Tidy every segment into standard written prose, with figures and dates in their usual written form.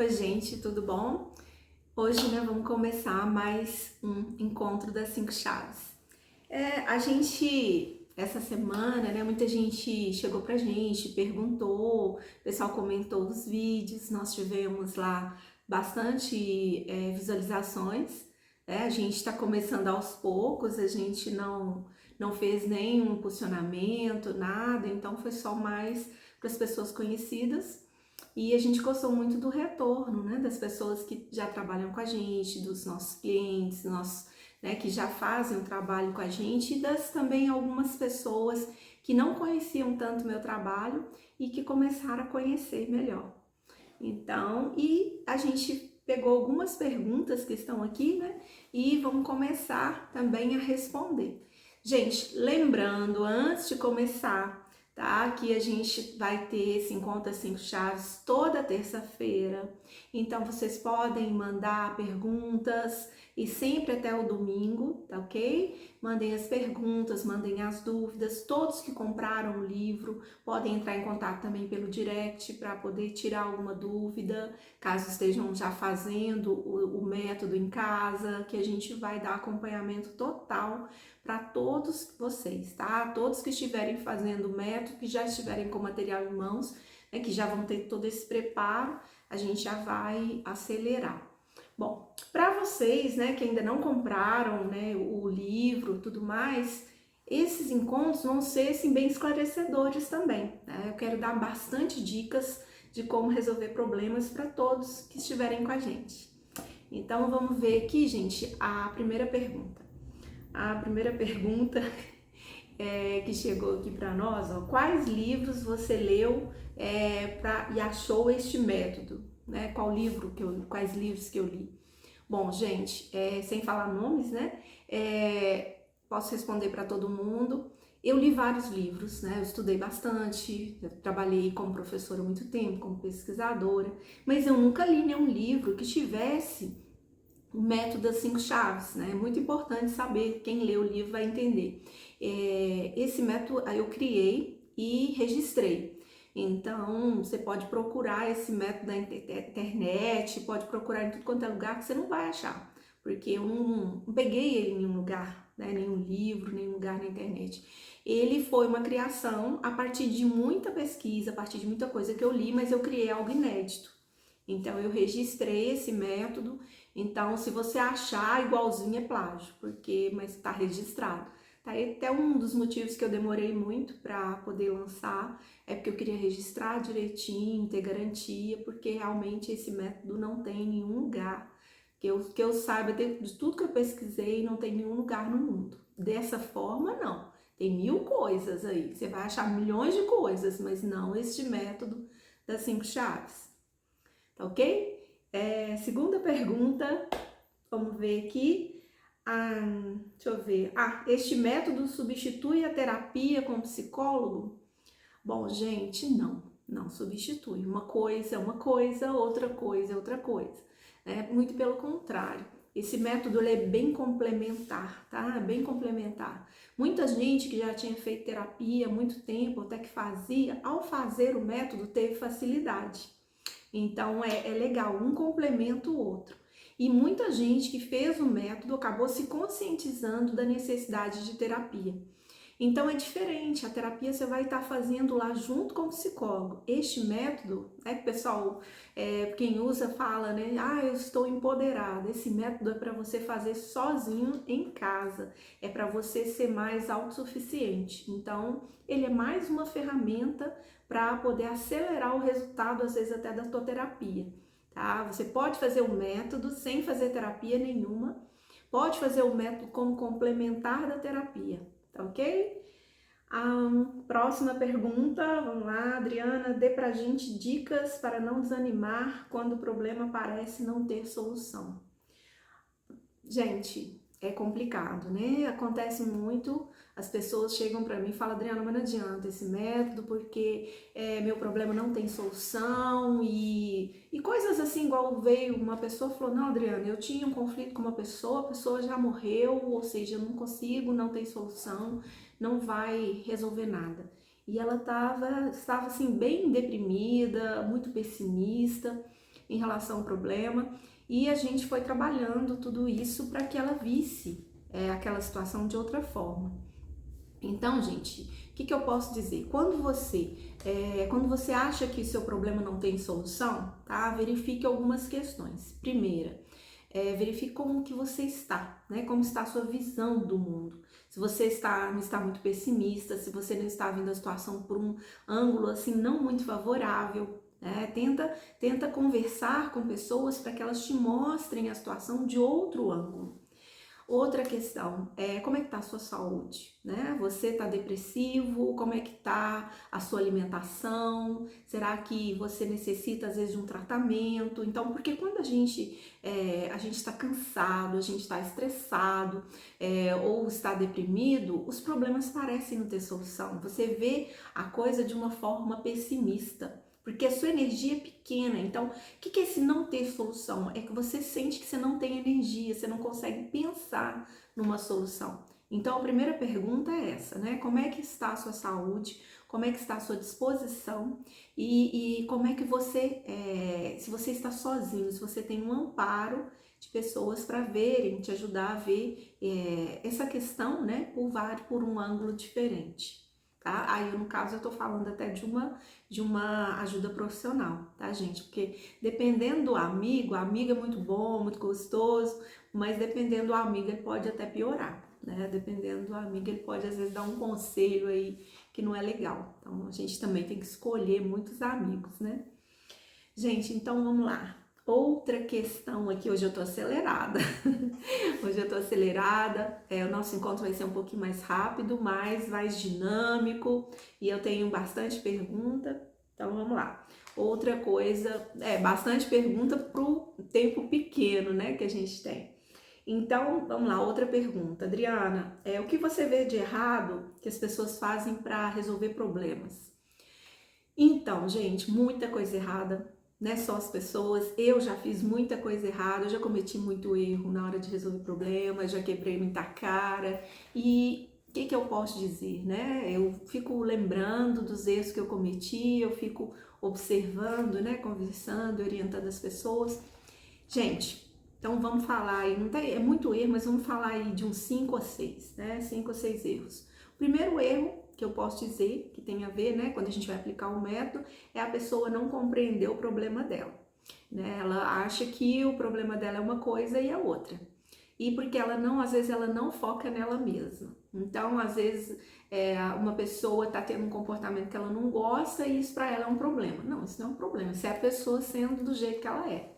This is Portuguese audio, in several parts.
Oi, gente, tudo bom? Hoje, vamos começar mais um encontro das 5 chaves. Essa semana, muita gente chegou pra gente, perguntou, o pessoal comentou os vídeos, nós tivemos lá bastante visualizações, A gente está começando aos poucos, a gente não fez nenhum impulsionamento, nada, então foi só mais para as pessoas conhecidas. E a gente gostou muito do retorno, das pessoas que já trabalham com a gente, dos nossos clientes, que já fazem o trabalho com a gente, e das também algumas pessoas que não conheciam tanto o meu trabalho e que começaram a conhecer melhor. Então, e a gente pegou algumas perguntas que estão aqui, e vamos começar também a responder. Gente, lembrando, antes de começar, tá? Que a gente vai ter esse Encontro das 5 Chaves toda terça-feira. Então, vocês podem mandar perguntas e sempre até o domingo, tá ok? Mandem as perguntas, mandem as dúvidas. Todos que compraram o livro podem entrar em contato também pelo direct para poder tirar alguma dúvida, caso estejam já fazendo o método em casa, que a gente vai dar acompanhamento total para todos vocês, tá? Todos que estiverem fazendo o método, que já estiverem com o material em mãos, que já vão ter todo esse preparo, a gente já vai acelerar. Bom, para vocês, que ainda não compraram, o livro, tudo mais, esses encontros vão ser, assim, bem esclarecedores também, Eu quero dar bastante dicas de como resolver problemas para todos que estiverem com a gente. Então, vamos ver aqui, gente, a primeira pergunta. A primeira pergunta que chegou aqui para nós, ó, quais livros você leu e achou este método? Quais livros que eu li? Bom, gente, sem falar nomes, posso responder para todo mundo. Eu li vários livros, eu estudei bastante, eu trabalhei como professora há muito tempo, como pesquisadora, mas eu nunca li nenhum livro que tivesse o método das 5 chaves, É muito importante saber, quem lê o livro vai entender. Esse método eu criei e registrei. Então, você pode procurar esse método na internet, pode procurar em tudo quanto é lugar que você não vai achar, porque eu não peguei ele em nenhum lugar, nenhum livro, nenhum lugar na internet. Ele foi uma criação a partir de muita pesquisa, a partir de muita coisa que eu li, mas eu criei algo inédito. Então, eu registrei esse método. Então, se você achar igualzinho, é plágio, mas está registrado. Tá? E até um dos motivos que eu demorei muito para poder lançar é porque eu queria registrar direitinho, ter garantia, porque realmente esse método não tem em nenhum lugar. Que eu saiba, de tudo que eu pesquisei, não tem nenhum lugar no mundo. Dessa forma, não. Tem 1000 coisas aí. Você vai achar milhões de coisas, mas não este método das 5 chaves. Tá ok? Segunda pergunta, vamos ver aqui. Deixa eu ver. Este método substitui a terapia com psicólogo? Bom, gente, não substitui. Uma coisa é uma coisa, outra coisa é outra coisa. Muito pelo contrário. Esse método ele é bem complementar, tá? Bem complementar. Muita gente que já tinha feito terapia há muito tempo, até que fazia, ao fazer o método teve facilidade. Então, é legal, um complementa o outro. E muita gente que fez o método acabou se conscientizando da necessidade de terapia. Então, é diferente, a terapia você vai estar fazendo lá junto com o psicólogo. Este método, que o pessoal, quem usa fala, eu estou empoderada. Esse método é para você fazer sozinho em casa, é para você ser mais autossuficiente. Então, ele é mais uma ferramenta para poder acelerar o resultado, às vezes até da tua terapia, tá? Você pode fazer o método sem fazer terapia nenhuma, pode fazer o método como complementar da terapia, tá ok? Próxima pergunta, vamos lá, Adriana, dê pra gente dicas para não desanimar quando o problema parece não ter solução. Gente, é complicado, Acontece muito, as pessoas chegam para mim e falam, Adriana, mas não adianta esse método porque meu problema não tem solução e coisas assim, igual veio uma pessoa e falou, não, Adriana, eu tinha um conflito com uma pessoa, a pessoa já morreu, ou seja, eu não consigo, não tem solução, não vai resolver nada. E ela estava assim, bem deprimida, muito pessimista. em relação ao problema, e a gente foi trabalhando tudo isso para que ela visse aquela situação de outra forma. Então, gente, o que eu posso dizer? Quando você acha que seu problema não tem solução, tá? Verifique algumas questões. Primeira, verifique como que você está, né? Como está a sua visão do mundo. Se você não está muito pessimista, se você não está vendo a situação por um ângulo assim não muito favorável, né? Tenta conversar com pessoas para que elas te mostrem a situação de outro ângulo. Outra questão é como é que tá a sua saúde, né? Você tá depressivo? Como é que tá a sua alimentação? Será que você necessita às vezes de um tratamento? Então, porque quando a gente está cansado, a gente está estressado ou está deprimido, os problemas parecem não ter solução. Você vê a coisa de uma forma pessimista. Porque a sua energia é pequena. Então, o que é esse não ter solução? É que você sente que você não tem energia, você não consegue pensar numa solução. Então, a primeira pergunta é essa, né? Como é que está a sua saúde? Como é que está a sua disposição? E como é que você, se você está sozinho, se você tem um amparo de pessoas para verem, te ajudar a ver essa questão, né? Por um ângulo diferente. Tá? Aí, no caso, eu tô falando até de uma ajuda profissional, tá, gente? Porque dependendo do amigo, a amiga é muito bom, muito gostoso, mas dependendo do amigo, ele pode até piorar, né? Dependendo do amigo, ele pode às vezes dar um conselho aí que não é legal. Então, a gente também tem que escolher muitos amigos, né? Gente, então vamos lá. Outra questão aqui, hoje eu tô acelerada. Hoje eu tô acelerada, o nosso encontro vai ser um pouquinho mais rápido, mais dinâmico, e eu tenho bastante pergunta, então vamos lá. Outra coisa, bastante pergunta pro tempo pequeno, né, que a gente tem. Então, vamos lá, outra pergunta. Adriana, o que você vê de errado que as pessoas fazem para resolver problemas? Então, gente, muita coisa errada, não é só as pessoas. Eu já fiz muita coisa errada, eu já cometi muito erro na hora de resolver problemas, já quebrei muita cara. E o que eu posso dizer, né? Eu fico lembrando dos erros que eu cometi, eu fico observando, né? Conversando, orientando as pessoas. Gente, então vamos falar aí, não tem, é muito erro, mas vamos falar aí de uns 5 a 6, né? 5 ou 6 erros. O primeiro erro que eu posso dizer, que tem a ver, né, quando a gente vai aplicar o método, é a pessoa não compreender o problema dela, né? Ela acha que o problema dela é uma coisa e é outra. E porque às vezes ela não foca nela mesma. Então, às vezes, uma pessoa tá tendo um comportamento que ela não gosta e isso para ela é um problema. Não, isso não é um problema, isso é a pessoa sendo do jeito que ela é.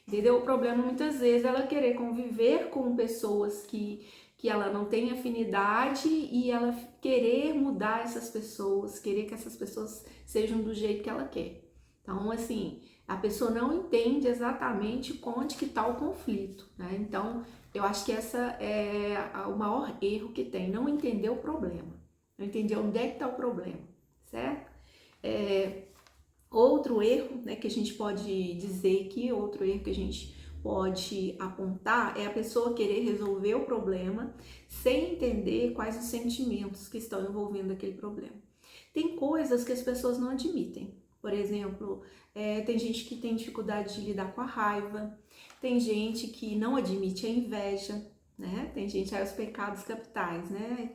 Entendeu? O problema muitas vezes é ela querer conviver com pessoas que ela não tem afinidade e ela querer mudar essas pessoas, querer que essas pessoas sejam do jeito que ela quer. Então, assim, a pessoa não entende exatamente onde que está o conflito, né? Então, eu acho que essa é o maior erro que tem, não entender o problema, não entender onde é que está o problema, certo? Outro erro, né, que a gente pode dizer que outro erro que a gente pode apontar é a pessoa querer resolver o problema sem entender quais os sentimentos que estão envolvendo aquele problema. Tem coisas que as pessoas não admitem. Por exemplo, tem gente que tem dificuldade de lidar com a raiva, tem gente que não admite a inveja, né? Tem gente aí os pecados capitais, né?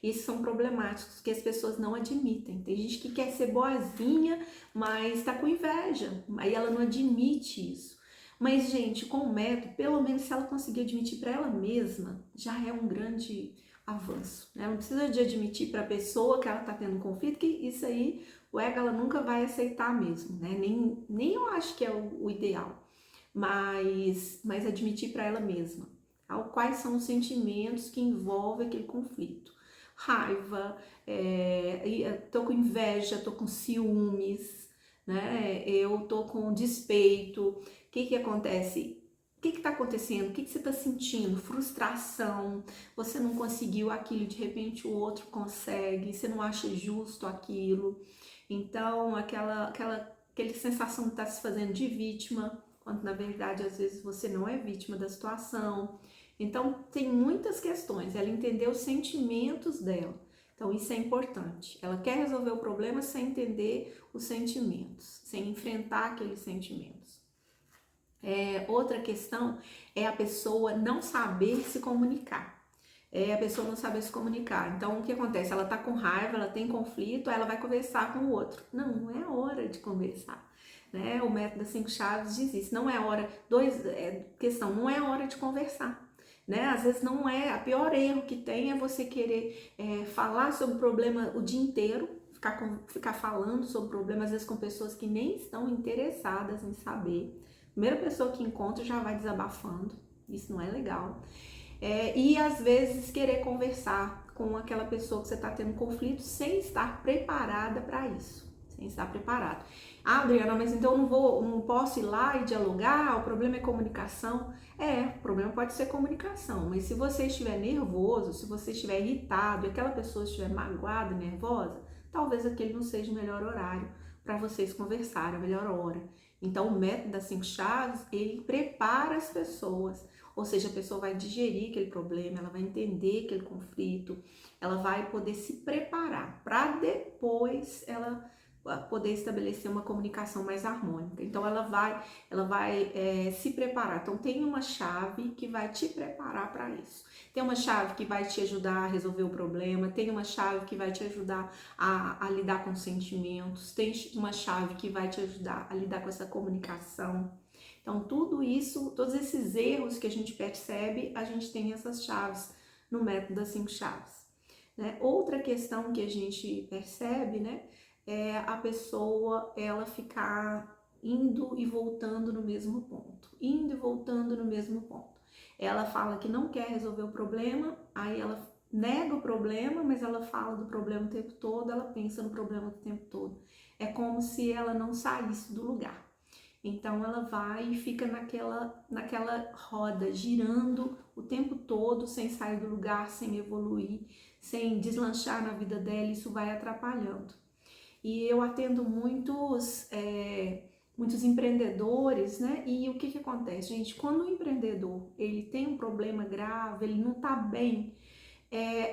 Esses são problemáticos que as pessoas não admitem. Tem gente que quer ser boazinha, mas tá com inveja, aí ela não admite isso. Mas, gente, com o método, pelo menos se ela conseguir admitir para ela mesma, já é um grande avanço, né? Não precisa de admitir para a pessoa que ela tá tendo um conflito, que isso aí o ego ela nunca vai aceitar mesmo, né? Nem eu acho que é o ideal, mas admitir para ela mesma. Quais são os sentimentos que envolvem aquele conflito? Raiva, tô com inveja, tô com ciúmes, né? Eu tô com despeito. O que acontece? O que está acontecendo? O que você está sentindo? Frustração, você não conseguiu aquilo, de repente o outro consegue, você não acha justo aquilo. Então, aquela sensação de estar se fazendo de vítima, quando na verdade às vezes você não é vítima da situação. Então, tem muitas questões, ela entender os sentimentos dela. Então, isso é importante. Ela quer resolver o problema sem entender os sentimentos, sem enfrentar aqueles sentimentos. Outra questão é a pessoa não saber se comunicar. A pessoa não saber se comunicar. Então, o que acontece? Ela tá com raiva, ela tem conflito, aí ela vai conversar com o outro. Não, não é hora de conversar. Né? O método das 5 chaves diz isso. Não é hora. Questão, não é hora de conversar. Né? Às vezes não é. O pior erro que tem é você querer falar sobre o problema o dia inteiro, ficar falando sobre o problema, às vezes com pessoas que nem estão interessadas em saber. Primeira pessoa que encontra já vai desabafando. Isso não é legal. E às vezes querer conversar com aquela pessoa que você está tendo conflito sem estar preparada para isso, sem estar preparado. Ah, Adriana, mas então eu não posso ir lá e dialogar, o problema é comunicação. O problema pode ser comunicação, mas se você estiver nervoso, se você estiver irritado e aquela pessoa estiver magoada, nervosa, talvez aquele não seja o melhor horário para vocês conversarem, a melhor hora. Então o método das 5 chaves, ele prepara as pessoas. Ou seja, a pessoa vai digerir aquele problema, ela vai entender aquele conflito, ela vai poder se preparar para depois ela poder estabelecer uma comunicação mais harmônica. Então ela vai se preparar. Então tem uma chave que vai te preparar para isso. Tem uma chave que vai te ajudar a resolver o problema, tem uma chave que vai te ajudar a lidar com sentimentos, tem uma chave que vai te ajudar a lidar com essa comunicação. Então, tudo isso, todos esses erros que a gente percebe, a gente tem essas chaves no método das 5 chaves. Né? Outra questão que a gente percebe, né, é a pessoa, ela ficar indo e voltando no mesmo ponto. Indo e voltando no mesmo ponto. Ela fala que não quer resolver o problema, aí ela nega o problema, mas ela fala do problema o tempo todo, ela pensa no problema o tempo todo. É como se ela não saísse do lugar. Então ela vai e fica naquela roda, girando o tempo todo, sem sair do lugar, sem evoluir, sem deslanchar na vida dela, isso vai atrapalhando. E eu atendo muitos empreendedores, né? E o que acontece, gente? Quando o empreendedor ele tem um problema grave, ele não tá bem,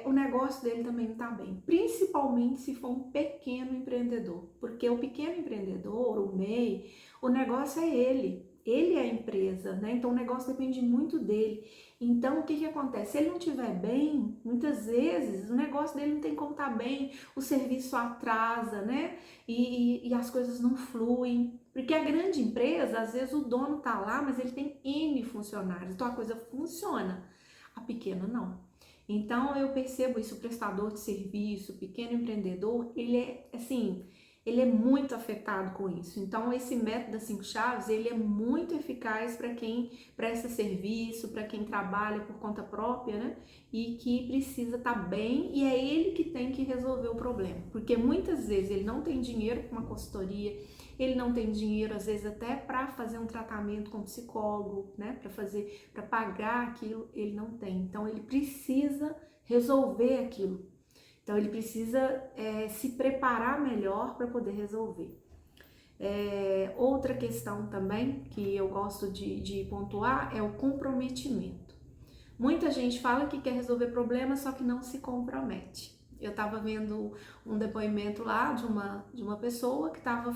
o negócio dele também não está bem, principalmente se for um pequeno empreendedor, porque o pequeno empreendedor, o MEI, o negócio é ele é a empresa, né? Então o negócio depende muito dele. Então o que acontece? Se ele não estiver bem, muitas vezes o negócio dele não tem como estar bem, o serviço atrasa, né? E as coisas não fluem. Porque a grande empresa, às vezes o dono tá lá, mas ele tem N funcionários, então a coisa funciona. A pequena não. Então eu percebo isso, o prestador de serviço, o pequeno empreendedor, ele é muito afetado com isso. Então esse método das 5 chaves, ele é muito eficaz para quem presta serviço, para quem trabalha por conta própria, né? E que precisa estar bem, e é ele que tem que resolver o problema. Porque muitas vezes ele não tem dinheiro para uma consultoria, ele não tem dinheiro, às vezes, até para fazer um tratamento com psicólogo, né? Para pagar aquilo, ele não tem. Então, ele precisa resolver aquilo. Então, ele precisa se preparar melhor para poder resolver. Outra questão também que eu gosto de pontuar é o comprometimento. Muita gente fala que quer resolver problemas, só que não se compromete. Eu estava vendo um depoimento lá de uma pessoa que estava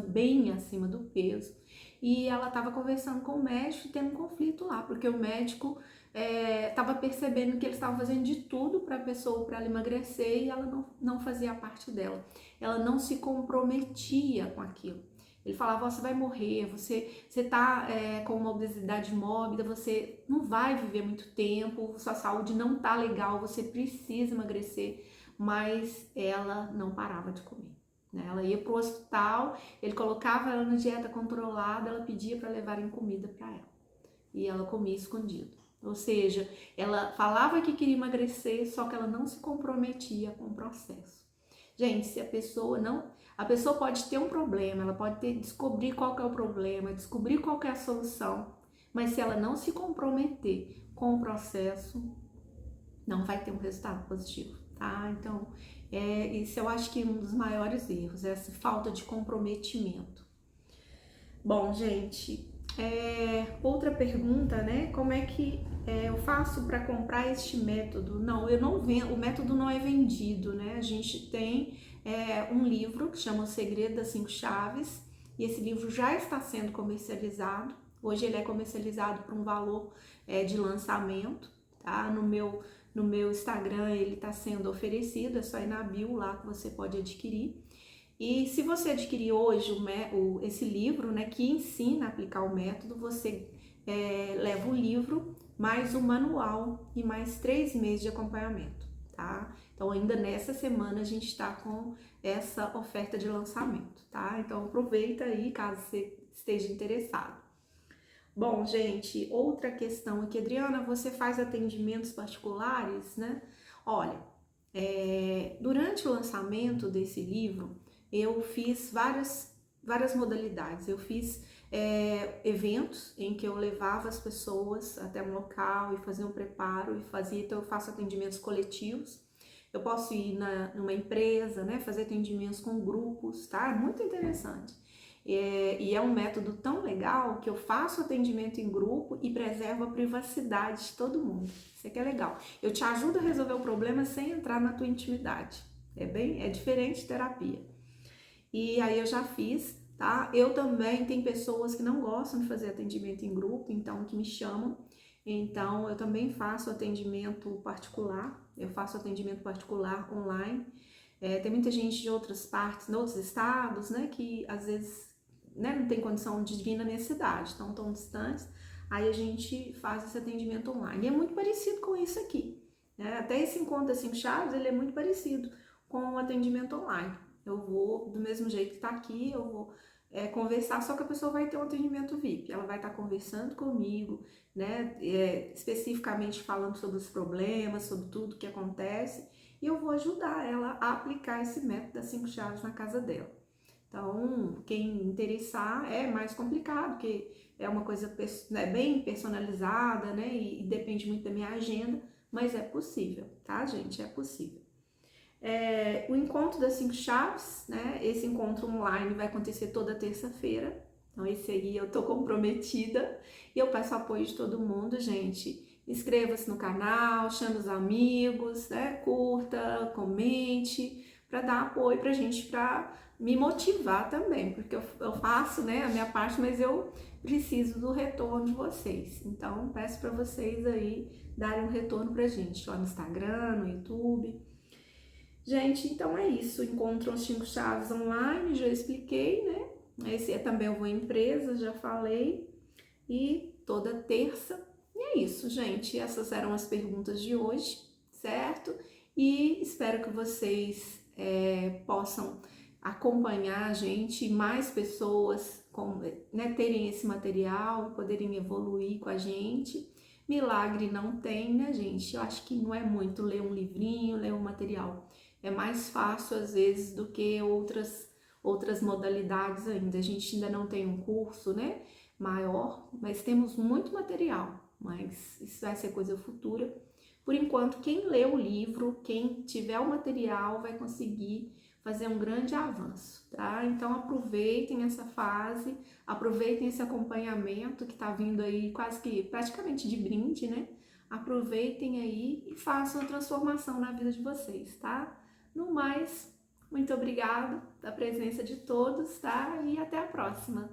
bem acima do peso, e ela estava conversando com o médico e tendo um conflito lá, porque o médico estava percebendo que eles estavam fazendo de tudo para a pessoa, para ela emagrecer, e ela não fazia parte dela. Ela não se comprometia com aquilo. Ele falava, você vai morrer, você tá com uma obesidade mórbida, você não vai viver muito tempo, sua saúde não tá legal, você precisa emagrecer, mas ela não parava de comer. Né? Ela ia pro hospital, ele colocava ela na dieta controlada, ela pedia para levarem comida para ela, e ela comia escondido. Ou seja, ela falava que queria emagrecer, só que ela não se comprometia com o processo. Gente, se a pessoa pode ter um problema, ela pode descobrir qual que é o problema, descobrir qual que é a solução, mas se ela não se comprometer com o processo, não vai ter um resultado positivo, tá? Então, isso eu acho que é um dos maiores erros, essa falta de comprometimento. Bom, gente, outra pergunta, né? Como é que eu faço para comprar este método? Não, eu não vendo, o método não é vendido, né? A gente tem um livro que chama O Segredo das 5 Chaves, e esse livro já está sendo comercializado. Hoje ele é comercializado por um valor de lançamento, tá? No meu Instagram ele está sendo oferecido, é só ir na bio lá que você pode adquirir. E se você adquirir hoje esse livro, né, que ensina a aplicar o método, você leva o livro, mais o manual e mais 3 meses de acompanhamento, tá? Então ainda nessa semana a gente está com essa oferta de lançamento, tá? Então aproveita aí caso você esteja interessado. Bom, gente, outra questão aqui, Adriana, você faz atendimentos particulares, né? Olha, durante o lançamento desse livro, eu fiz várias modalidades. Eu fiz eventos em que eu levava as pessoas até um local e fazia um preparo então eu faço atendimentos coletivos. Eu posso ir numa empresa, né, fazer atendimentos com grupos, tá? Muito interessante. E é um método tão legal que eu faço atendimento em grupo e preservo a privacidade de todo mundo. Isso aqui é legal. Eu te ajudo a resolver o problema sem entrar na tua intimidade. É diferente de terapia. E aí eu já fiz, tá? Eu também, tem pessoas que não gostam de fazer atendimento em grupo, então que me chamam. Então eu também faço atendimento particular, eu faço atendimento particular online. Tem muita gente de outras partes, de outros estados, né, que às vezes, né, não tem condição de vir na minha cidade, estão tão distantes, aí a gente faz esse atendimento online. E é muito parecido com isso aqui, né? Até esse Encontra 5 Chaves, ele é muito parecido com o atendimento online. Eu vou, do mesmo jeito que está aqui, eu vou conversar, só que a pessoa vai ter um atendimento VIP, ela vai estar conversando comigo, né, especificamente falando sobre os problemas, sobre tudo que acontece, e eu vou ajudar ela a aplicar esse método das 5 chaves na casa dela. Então, quem interessar é mais complicado, porque é uma coisa bem personalizada, né, e depende muito da minha agenda, mas é possível, tá, gente? É possível. O encontro das 5 chaves, né? Esse encontro online vai acontecer toda terça-feira. Então, esse aí eu tô comprometida e eu peço apoio de todo mundo, gente. Inscreva-se no canal, chame os amigos, né? Curta, comente, para dar apoio pra gente, para me motivar também, porque eu faço, né, a minha parte, mas eu preciso do retorno de vocês. Então, peço para vocês aí darem um retorno pra gente lá no Instagram, no YouTube. Gente, então é isso. Encontram as 5 chaves online, já expliquei, né? Esse também eu vou em empresa, já falei. E toda terça. E é isso, gente. Essas eram as perguntas de hoje, certo? E espero que vocês possam acompanhar a gente e mais pessoas né, terem esse material, poderem evoluir com a gente. Milagre não tem, né, gente? Eu acho que não é muito ler um livrinho, ler um material. É mais fácil, às vezes, do que outras modalidades ainda. A gente ainda não tem um curso, né, maior, mas temos muito material. Mas isso vai ser coisa futura. Por enquanto, quem lê o livro, quem tiver o material, vai conseguir fazer um grande avanço, tá? Então aproveitem essa fase, aproveitem esse acompanhamento que tá vindo aí quase que praticamente de brinde, né? Aproveitem aí e façam a transformação na vida de vocês, tá? No mais, muito obrigada da presença de todos, tá? E até a próxima!